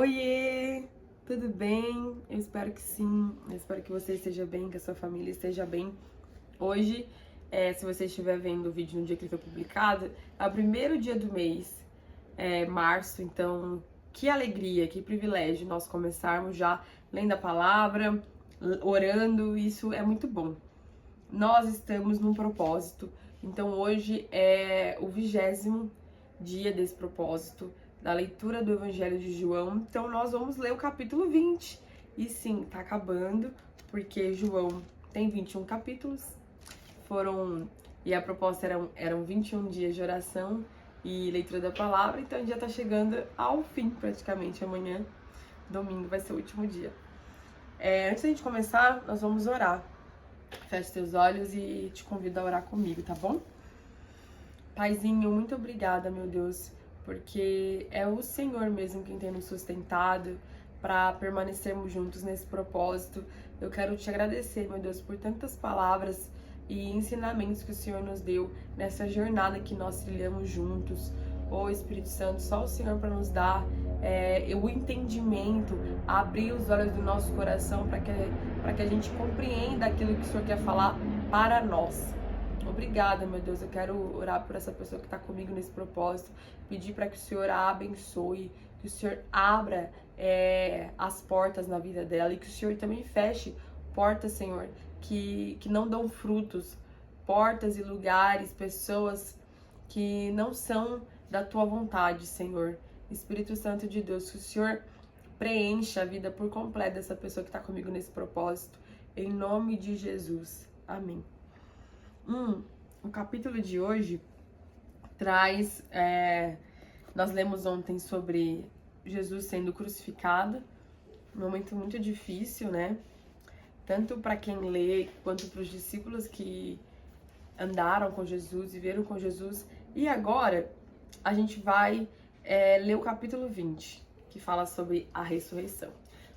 Oiê! Tudo bem? Eu espero que sim. Eu espero que você esteja bem, que a sua família esteja bem. Hoje, se você estiver vendo o vídeo no dia que ele foi publicado, é o primeiro dia do mês, março. Então, que alegria, que privilégio nós começarmos já lendo a palavra, orando. Isso é muito bom. Nós estamos num propósito. Então, hoje é o 20º dia desse propósito, da leitura do Evangelho de João. Então nós vamos ler o capítulo 20. E sim, tá acabando, porque João tem 21 capítulos. E a proposta eram 21 dias de oração e leitura da palavra. Então a gente já tá chegando ao fim, praticamente. Amanhã, domingo, vai ser o último dia. Antes da gente começar, nós vamos orar. Feche teus olhos e te convido a orar comigo, tá bom? Paizinho, muito obrigada, meu Deus, porque é o Senhor mesmo quem tem nos sustentado para permanecermos juntos nesse propósito. Eu quero te agradecer, meu Deus, por tantas palavras e ensinamentos que o Senhor nos deu nessa jornada que nós trilhamos juntos. Ô Espírito Santo, só o Senhor para nos dar o entendimento, abrir os olhos do nosso coração para que a gente compreenda aquilo que o Senhor quer falar para nós. Obrigada, meu Deus, eu quero orar por essa pessoa que está comigo nesse propósito, pedir para que o Senhor a abençoe, que o Senhor abra as portas na vida dela e que o Senhor também feche portas, Senhor, que não dão frutos, portas e lugares, pessoas que não são da Tua vontade, Senhor. Espírito Santo de Deus, que o Senhor preencha a vida por completo dessa pessoa que está comigo nesse propósito, em nome de Jesus. Amém. O capítulo de hoje traz, nós lemos ontem sobre Jesus sendo crucificado, um momento muito difícil, né? Tanto para quem lê, quanto para os discípulos que andaram com Jesus, viveram com Jesus. E agora a gente vai ler o capítulo 20, que fala sobre a ressurreição.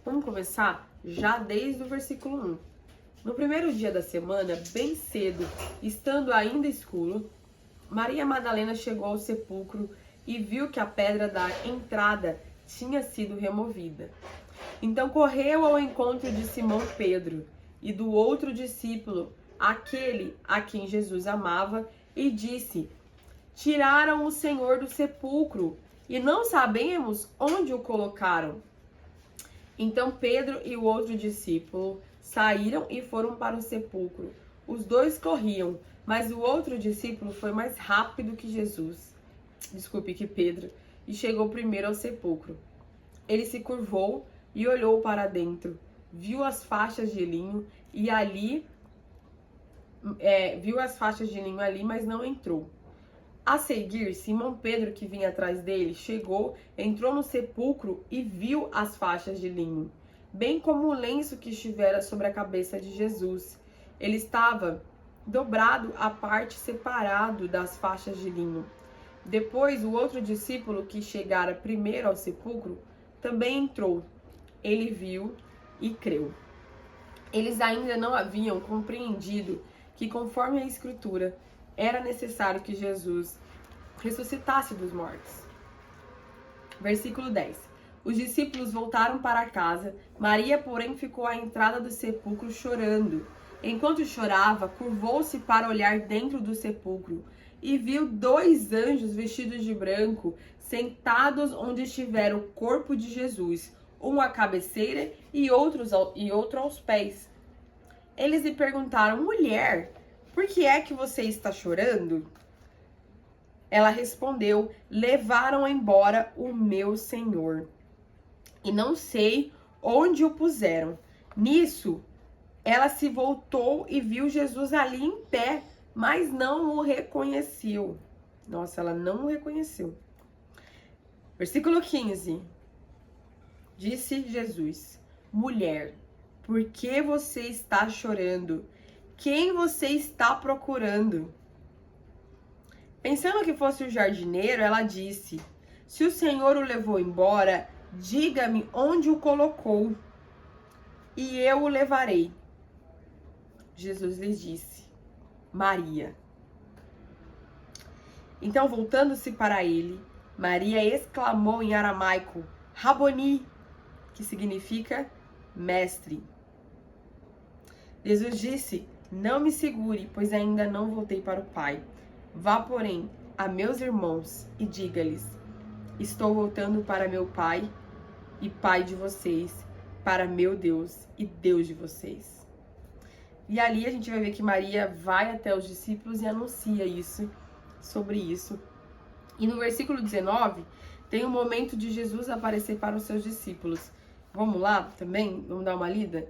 Vamos começar já desde o versículo 1. No primeiro dia da semana, bem cedo, estando ainda escuro, Maria Madalena chegou ao sepulcro e viu que a pedra da entrada tinha sido removida. Então correu ao encontro de Simão Pedro e do outro discípulo, aquele a quem Jesus amava, e disse: Tiraram o Senhor do sepulcro e não sabemos onde o colocaram. Então Pedro e o outro discípulo saíram e foram para o sepulcro. Os dois corriam, mas o outro discípulo foi mais rápido que que Pedro, e chegou primeiro ao sepulcro. Ele se curvou e olhou para dentro, viu as faixas de linho ali, mas não entrou. A seguir, Simão Pedro, que vinha atrás dele, chegou, entrou no sepulcro e viu as faixas de linho, bem como o lenço que estivera sobre a cabeça de Jesus. Ele estava dobrado à parte, separado das faixas de linho. Depois, o outro discípulo, que chegara primeiro ao sepulcro, também entrou. Ele viu e creu. Eles ainda não haviam compreendido que, conforme a Escritura, era necessário que Jesus ressuscitasse dos mortos. Versículo 10. Os discípulos voltaram para casa. Maria, porém, ficou à entrada do sepulcro chorando. Enquanto chorava, curvou-se para olhar dentro do sepulcro e viu 2 anjos vestidos de branco sentados onde estivera o corpo de Jesus, um à cabeceira e outro aos pés. Eles lhe perguntaram: Mulher, por que é que você está chorando? Ela respondeu: Levaram embora o meu Senhor, e não sei onde o puseram. Nisso, ela se voltou e viu Jesus ali em pé, mas não o reconheceu. Nossa, ela não o reconheceu. Versículo 15. Disse Jesus: Mulher, por que você está chorando? Quem você está procurando? Pensando que fosse o jardineiro, ela disse: Se o Senhor o levou embora, diga-me onde o colocou, e eu o levarei. Jesus lhes disse: Maria. Então, voltando-se para ele, Maria exclamou em aramaico: Raboni, que significa mestre. Jesus disse: não me segure, pois ainda não voltei para o Pai. Vá, porém, a meus irmãos e diga-lhes: estou voltando para meu Pai e Pai de vocês, para meu Deus e Deus de vocês. E ali a gente vai ver que Maria vai até os discípulos e anuncia sobre isso. E no versículo 19, tem um momento de Jesus aparecer para os seus discípulos. Vamos lá também? Vamos dar uma lida?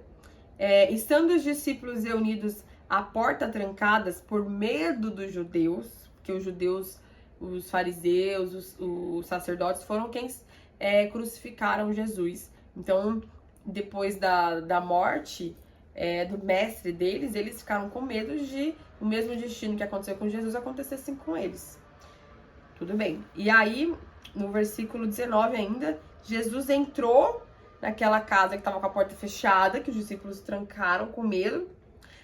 Estando os discípulos reunidos à porta trancadas por medo dos judeus, porque os judeus, os fariseus, os sacerdotes foram quem crucificaram Jesus. Então, depois da morte do mestre deles, eles ficaram com medo de o mesmo destino que aconteceu com Jesus acontecesse com eles. Tudo bem. E aí, no versículo 19 ainda, Jesus entrou naquela casa que estava com a porta fechada, que os discípulos trancaram com medo.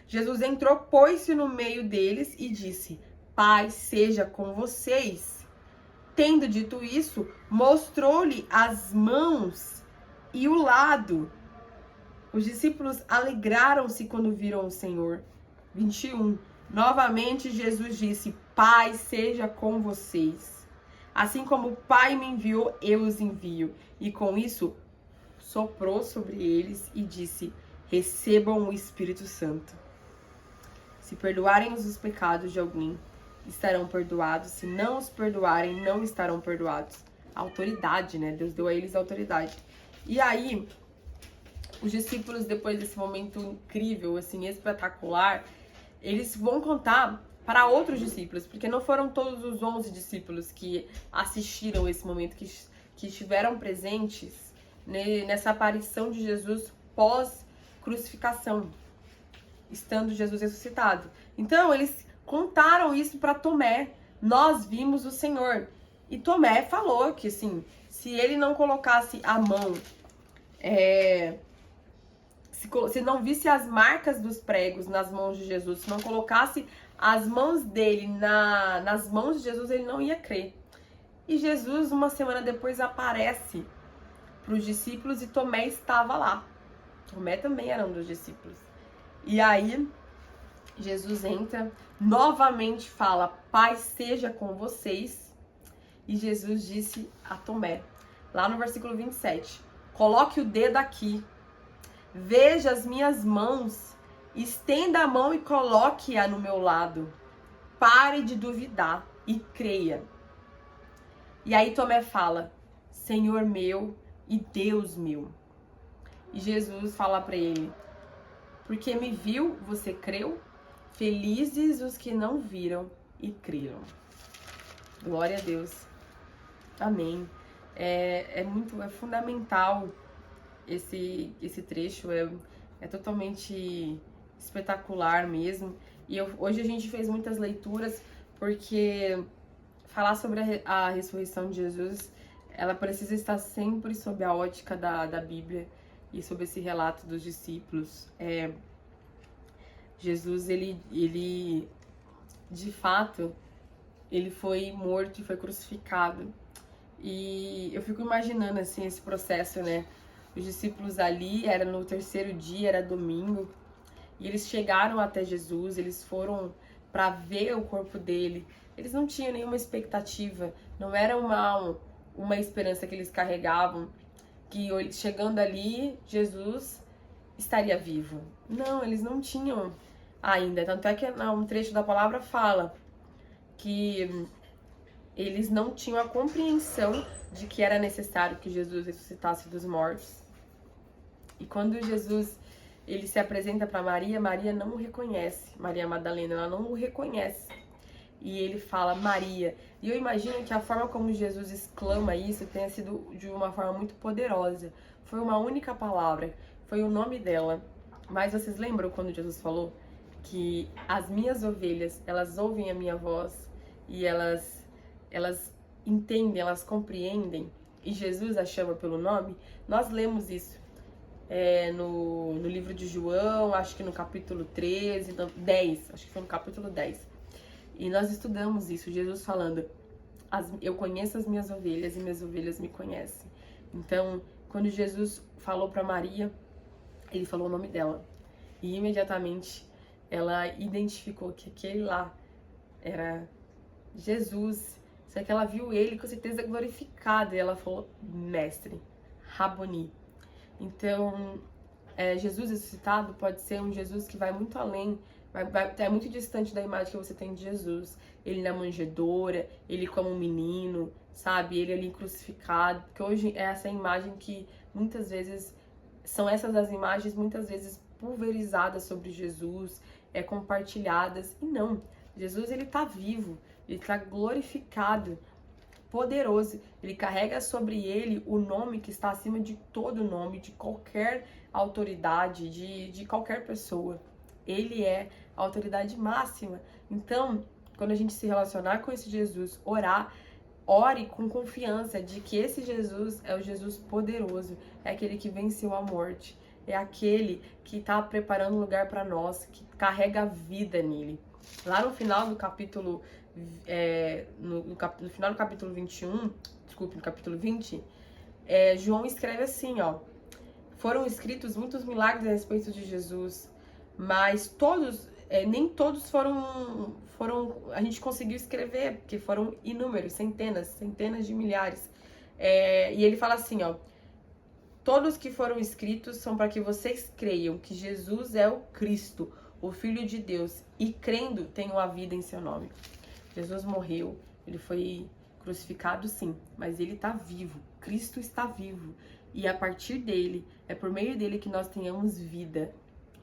Jesus entrou, pôs-se no meio deles e disse: paz seja com vocês. Tendo dito isso, mostrou-lhe as mãos e o lado. Os discípulos alegraram-se quando viram o Senhor. 21. Novamente Jesus disse: paz seja com vocês. Assim como o Pai me enviou, eu os envio. E com isso, soprou sobre eles e disse: recebam o Espírito Santo. Se perdoarem os pecados de alguém, estarão perdoados. Se não os perdoarem, não estarão perdoados. Autoridade, né? Deus deu a eles autoridade. E aí, os discípulos, depois desse momento incrível, assim, espetacular, eles vão contar para outros discípulos, porque não foram todos os 11 discípulos que assistiram esse momento, que estiveram presentes nessa aparição de Jesus pós-crucificação, estando Jesus ressuscitado. Então, eles contaram isso para Tomé: nós vimos o Senhor. E Tomé falou que, assim, se ele não colocasse a mão, se não visse as marcas dos pregos nas mãos de Jesus, se não colocasse as mãos dele nas mãos de Jesus, ele não ia crer. E Jesus, uma semana depois, aparece para os discípulos e Tomé estava lá. Tomé também era um dos discípulos. E aí, Jesus entra, novamente fala: paz seja com vocês. E Jesus disse a Tomé, lá no versículo 27, coloque o dedo aqui, veja as minhas mãos, estenda a mão e coloque-a no meu lado. Pare de duvidar e creia. E aí Tomé fala: Senhor meu e Deus meu. E Jesus fala para ele: porque me viu, você creu? Felizes os que não viram e creram. Glória a Deus. Amém. É fundamental esse trecho, é totalmente espetacular mesmo. E hoje a gente fez muitas leituras, porque falar sobre a ressurreição de Jesus, ela precisa estar sempre sob a ótica da Bíblia e sobre esse relato dos discípulos. Jesus, ele de fato, ele foi morto e foi crucificado. E eu fico imaginando, assim, esse processo, né? Os discípulos ali, era no terceiro dia, era domingo, e eles chegaram até Jesus, eles foram para ver o corpo dele. Eles não tinham nenhuma expectativa, não era uma esperança que eles carregavam, que chegando ali, Jesus estaria vivo. Não, eles não tinham ainda. Tanto é que um trecho da palavra fala que eles não tinham a compreensão de que era necessário que Jesus ressuscitasse dos mortos. E quando Jesus ele se apresenta para Maria, Maria não o reconhece. Maria Madalena, ela não o reconhece. E ele fala: Maria. E eu imagino que a forma como Jesus exclama isso tenha sido de uma forma muito poderosa. Foi uma única palavra, foi o nome dela. Mas vocês lembram quando Jesus falou que as minhas ovelhas, elas ouvem a minha voz e elas entendem, elas compreendem, e Jesus a chama pelo nome? Nós lemos isso no livro de João, acho que no capítulo 13, 10, acho que foi no capítulo 10. E nós estudamos isso, Jesus falando: eu conheço as minhas ovelhas e minhas ovelhas me conhecem. Então, quando Jesus falou para Maria, ele falou o nome dela. E imediatamente ela identificou que aquele lá era Jesus. Só que ela viu ele com certeza glorificado. E ela falou, mestre, Raboni. Então, Jesus ressuscitado pode ser um Jesus que vai muito além, é muito distante da imagem que você tem de Jesus. Ele na manjedoura, ele como um menino, sabe? Ele ali crucificado. Porque hoje é essa imagem que muitas vezes, são essas as imagens muitas vezes pulverizadas sobre Jesus, compartilhadas. E não, Jesus ele tá vivo, ele tá glorificado, poderoso. Ele carrega sobre ele o nome que está acima de todo nome, de qualquer autoridade, de qualquer pessoa. Ele é a autoridade máxima. Então, quando a gente se relacionar com esse Jesus, ore com confiança de que esse Jesus é o Jesus poderoso, é aquele que venceu a morte, é aquele que está preparando lugar para nós, que carrega a vida nele. Lá no final do capítulo, no final do capítulo 21, desculpe, no capítulo 20, João escreve assim, ó: foram escritos muitos milagres a respeito de Jesus, mas todos, nem todos foram, a gente conseguiu escrever, porque foram inúmeros, centenas de milhares. E ele fala assim, ó: todos que foram escritos são para que vocês creiam que Jesus é o Cristo, o Filho de Deus, e crendo tenham a vida em seu nome. Jesus morreu, ele foi crucificado sim, mas ele está vivo, Cristo está vivo. E a partir dele, é por meio dele que nós tenhamos vida.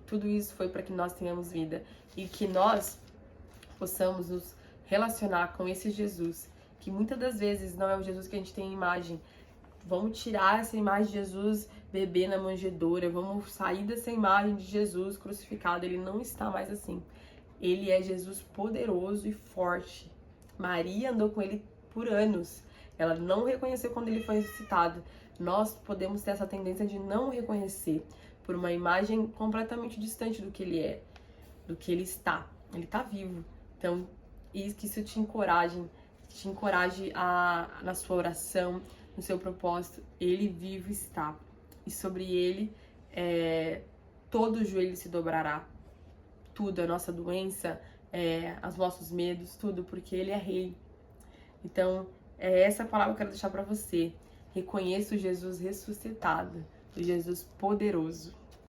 Tudo isso foi para que nós tenhamos vida. E que nós possamos nos relacionar com esse Jesus, que muitas das vezes não é o Jesus que a gente tem em imagem. Vamos tirar essa imagem de Jesus bebê na manjedoura, vamos sair dessa imagem de Jesus crucificado. Ele não está mais assim. Ele é Jesus poderoso e forte. Maria andou com ele por anos. Ela não reconheceu quando ele foi ressuscitado. Nós podemos ter essa tendência de não reconhecer por uma imagem completamente distante do que ele é, do que ele está. Ele está vivo. Então, que isso te encoraje na sua oração, no seu propósito. Ele vivo está. E sobre ele, todo joelho se dobrará. Tudo, a nossa doença, os nossos medos, tudo, porque ele é rei. Então, essa palavra que eu quero deixar para você. Reconheça o Jesus ressuscitado, o Jesus poderoso.